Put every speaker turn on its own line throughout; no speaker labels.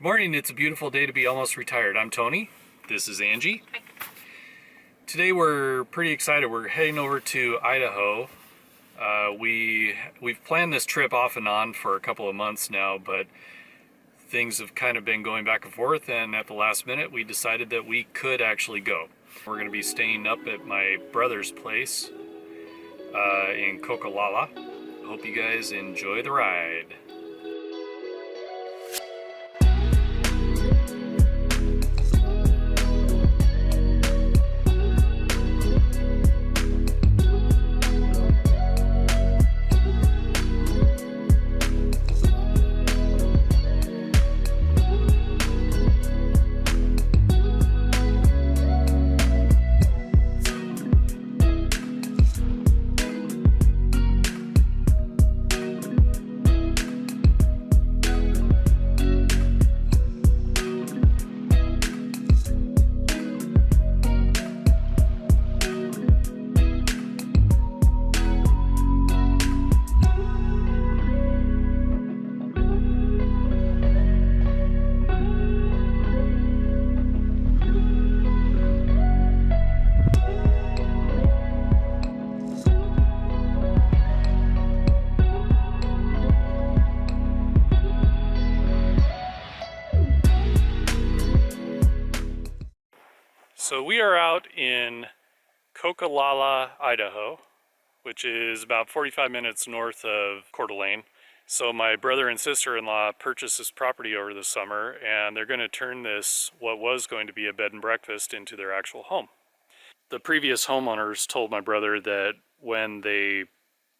Good morning, it's a beautiful day to be almost retired. I'm Tony, this is Angie. Today we're pretty excited. We're heading over to Idaho. We've planned this trip off and on for a couple of months now, but things have kind of been going back and forth, and at the last minute we decided that we could actually go. We're going to be staying up at my brother's place in Cocolalla. Hope you guys enjoy the ride. So we are out in Cocolalla, Idaho, which is about 45 minutes north of Coeur d'Alene. So my brother and sister-in-law purchased this property over the summer, and they're going to turn this, what was going to be a bed and breakfast, into their actual home. The previous homeowners told my brother that when they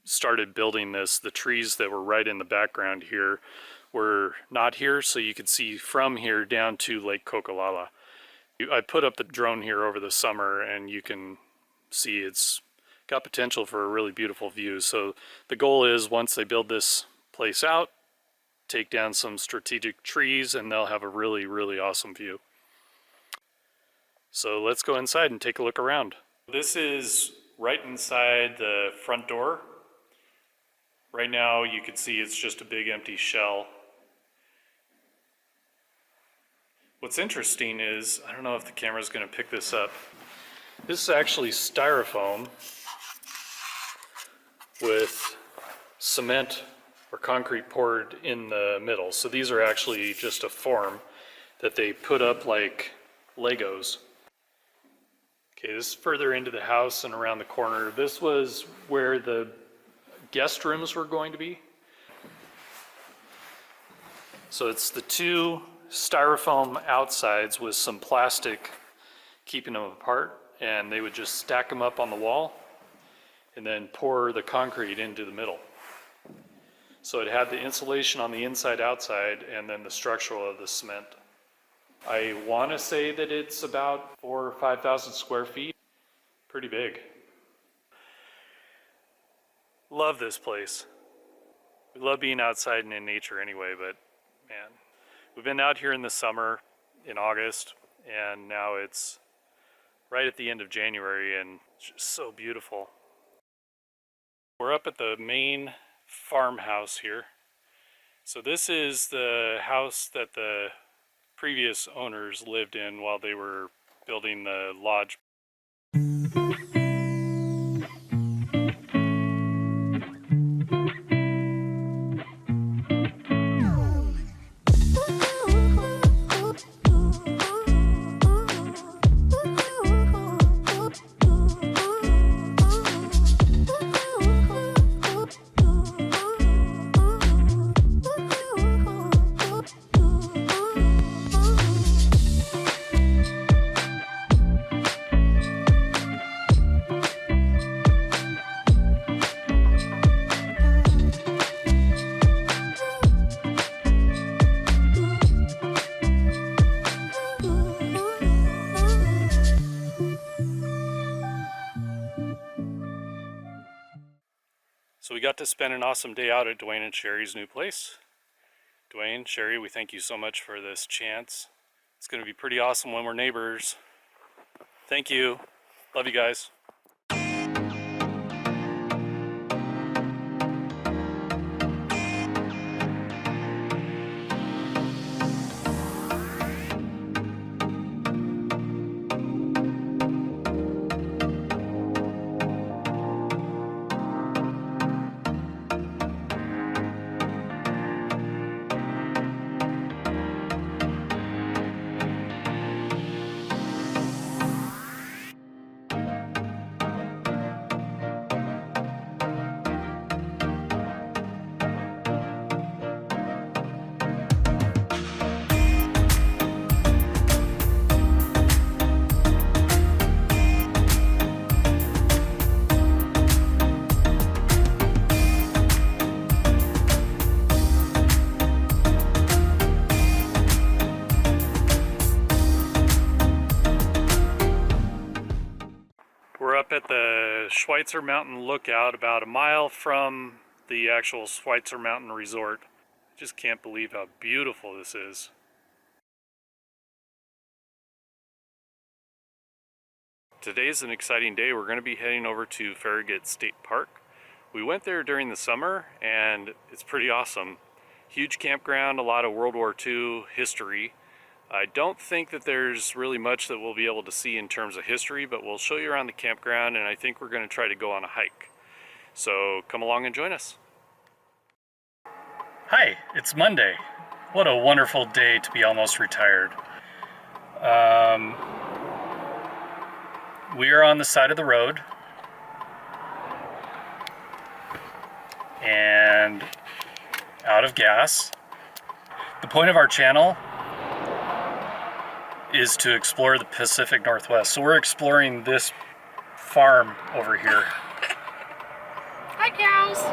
started building this, the trees that were right in the background here were not here, so you could see from here down to Lake Cocolalla. I put up the drone here over the summer, and you can see it's got potential for a really beautiful view. So the goal is, once they build this place out, take down some strategic trees, and they'll have a really, really awesome view. So let's go inside and take a look around. This is right inside the front door. Right now you can see it's just a big empty shell. What's interesting is, I don't know if the camera's going to pick this up, this is actually styrofoam with cement or concrete poured in the middle. So these are actually just a form that they put up like Legos. Okay, this is further into the house and around the corner. This was where the guest rooms were going to be. So it's the two styrofoam outsides with some plastic keeping them apart, and they would just stack them up on the wall and then pour the concrete into the middle. So it had the insulation on the inside outside and then the structural of the cement. I want to say that it's about 4,000 or 5,000 square feet. Pretty big. Love this place. We love being outside and in nature anyway, but man, we've been out here in the summer, in August, and now it's right at the end of January, and it's just so beautiful. We're up at the main farmhouse here. So this is the house that the previous owners lived in while they were building the lodge. So we got to spend an awesome day out at Dwayne and Sherry's new place. Dwayne, Sherry, we thank you so much for this chance. It's going to be pretty awesome when we're neighbors. Thank you. Love you guys. up at the Schweitzer Mountain Lookout about a mile from the actual Schweitzer Mountain Resort. Just can't believe how beautiful this is. Today's an exciting day. We're going to be heading over to Farragut State Park. We went there during the summer and it's pretty awesome. Huge campground, a lot of World War II history. I don't think that there's really much that we'll be able to see in terms of history, but we'll show you around the campground, and I think we're going to try to go on a hike. So come along and join us. Hi, it's Monday. What a wonderful day to be almost retired. We are on the side of the road and out of gas. The point of our channel is to explore the Pacific Northwest. So we're exploring this farm over here.
Hi, cows.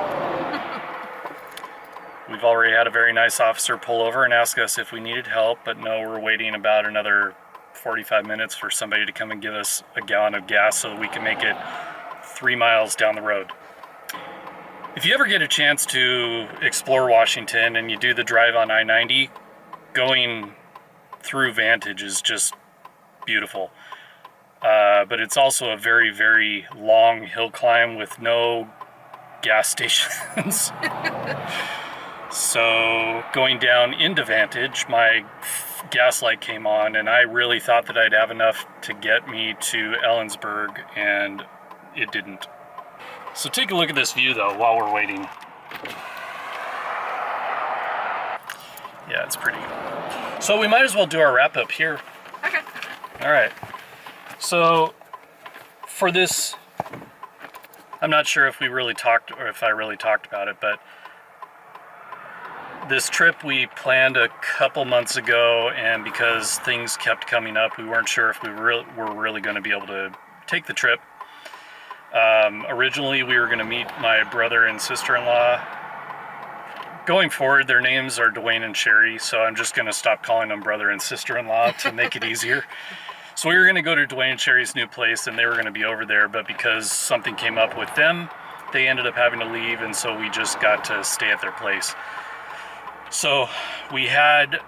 We've already had a very nice officer pull over and ask us if we needed help, but no, we're waiting about another 45 minutes for somebody to come and give us a gallon of gas so that we can make it 3 miles down the road. If you ever get a chance to explore Washington and you do the drive on I-90, going through Vantage is just beautiful. But it's also a very, very long hill climb with no gas stations. So going down into Vantage, my gas light came on and I really thought that I'd have enough to get me to Ellensburg, and it didn't. So take a look at this view though while we're waiting. Yeah, it's pretty. So we might as well do our wrap up here.
Okay.
All right. So for this, I'm not sure if we really talked or if I really talked about it, but this trip we planned a couple months ago, and because things kept coming up, we weren't sure if we were really going to be able to take the trip. Originally, we were going to meet my brother and sister-in-law. Going forward, their names are Dwayne and Sherry, so I'm just going to stop calling them brother and sister-in-law to make it easier. So we were going to go to Dwayne and Sherry's new place, and they were going to be over there, but because something came up with them, they ended up having to leave, and so we just got to stay at their place. So we had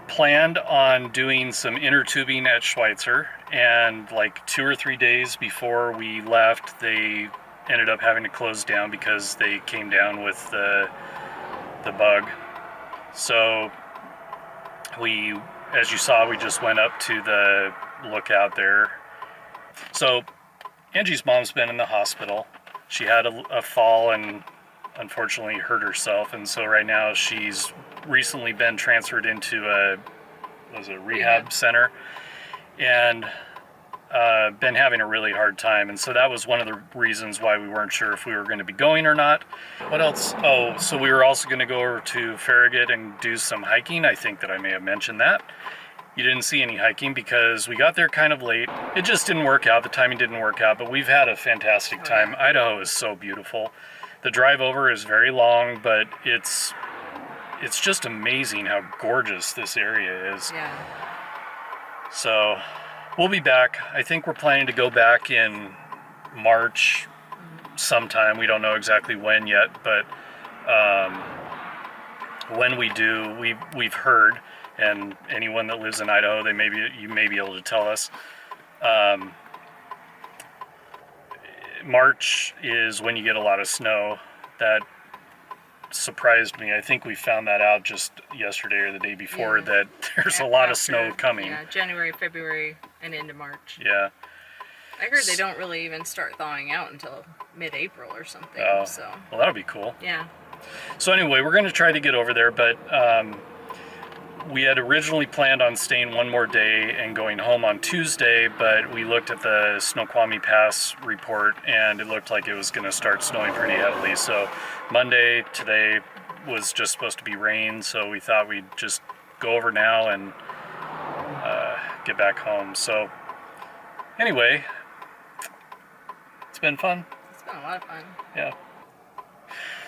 planned on doing some inner tubing at Schweitzer, and like 2 or 3 days before we left, they ended up having to close down because they came down with the bug. So we, as you saw, we just went up to the lookout there. So Angie's mom's been in the hospital. She had a fall and unfortunately hurt herself, and so right now she's recently been transferred into a rehab center, and been having a really hard time, and so that was one of the reasons why we weren't sure if we were going to be going or not. What else? Oh, so we were also going to go over to Farragut and do some hiking. I think that I may have mentioned that. You didn't see any hiking because we got there kind of late. It just didn't work out. The timing didn't work out, but we've had a fantastic time. Idaho is so beautiful. The drive over is very long, but it's just amazing how gorgeous this area is.
Yeah.
So we'll be back. I think we're planning to go back in March sometime. We don't know exactly when yet, but when we do, we've heard, and anyone that lives in Idaho, you may be able to tell us. March is when you get a lot of snow. That surprised me. I think we found that out just yesterday or the day before, that there's a lot of snow coming.
Yeah, January, February, and into March.
Yeah.
I heard they don't really even start thawing out until mid-April or something.
Oh,
so.
Well, that'll be cool.
Yeah.
So anyway, we're going to try to get over there, but we had originally planned on staying one more day and going home on Tuesday, but we looked at the Snoqualmie Pass report and it looked like it was going to start snowing pretty heavily. So Monday, today, was just supposed to be rain, so we thought we'd just go over now and get back home. So anyway, it's been fun.
It's been a lot of fun.
Yeah.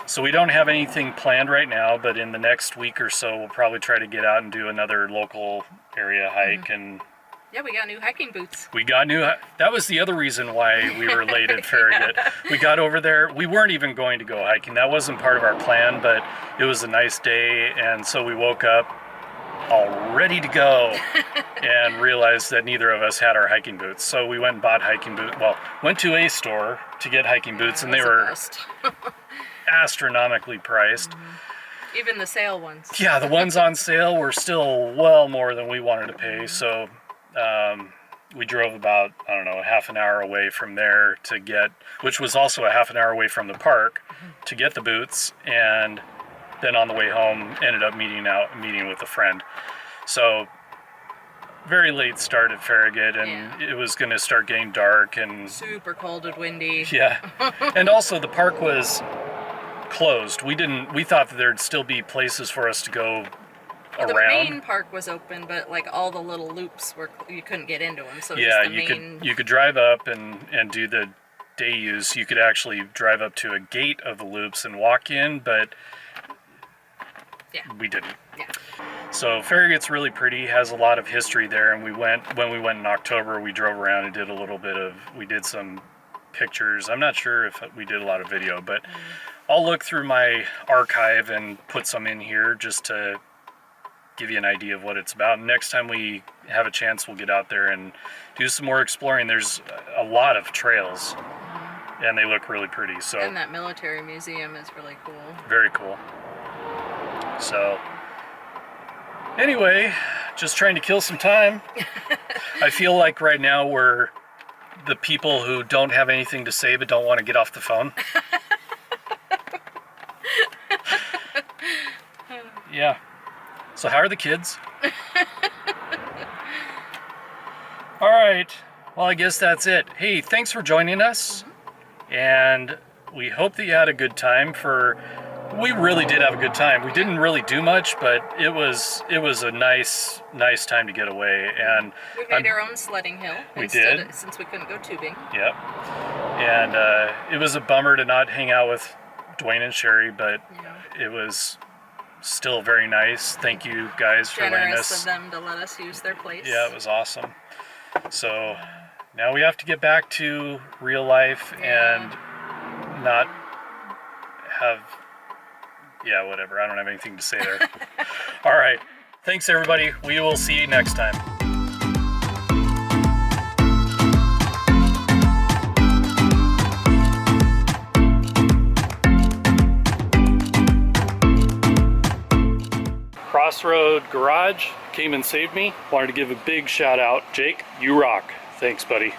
So we don't have anything planned right now, but in the next week or so, we'll probably try to get out and do another local area hike and
Yeah, we got new hiking boots.
We got new, that was the other reason why we were late at Farragut.
Yeah.
We got over there, we weren't even going to go hiking. That wasn't part of our plan, but it was a nice day, and so we woke up all ready to go and realized that neither of us had our hiking boots. So we went and bought hiking boots. Well, went to a store to get hiking boots, and they were astronomically priced.
Even the sale ones.
Yeah, the ones on sale were still well more than we wanted to pay, so we drove about, I don't know, a half an hour away from there to get, which was also a half an hour away from the park, to get the boots, and then on the way home ended up meeting with a friend. So very late start at Farragut, and it was going to start getting dark and
super cold and windy.
Yeah, and also the park was closed. We thought that there'd still be places for us to go around.
The main park was open, but like all the little loops you couldn't get into them. So
yeah,
just the main...
you could drive up and do the day use. You could actually drive up to a gate of the loops and walk in, but we didn't.
Yeah.
So Farragut's really pretty, has a lot of history there, and when we went in October, we drove around and we did some pictures. I'm not sure if we did a lot of video, but I'll look through my archive and put some in here just to give you an idea of what it's about. Next time we have a chance, we'll get out there and do some more exploring. There's a lot of trails, and they look really pretty. So
and that military museum is really cool.
Very cool. So anyway, just trying to kill some time. I feel like right now we're the people who don't have anything to say but don't want to get off the phone. Yeah. So how are the kids? All right. Well, I guess that's it. Hey, thanks for joining us. And we hope that you had a good time. We really did have a good time. We didn't really do much, but it was a nice time to get away. And
we made our own sledding hill.
We did,
since we couldn't go tubing.
Yep. And it was a bummer to not hang out with Dwayne and Sherry, but it was still very nice. Thank you guys for letting us.
Generous of them to let us use their place.
Yeah, it was awesome. So now we have to get back to real life and not have, whatever. I don't have anything to say there. All right. Thanks, everybody. We will see you next time. Crossroad Garage came and saved me. Wanted to give a big shout out. Jake, you rock. Thanks, buddy.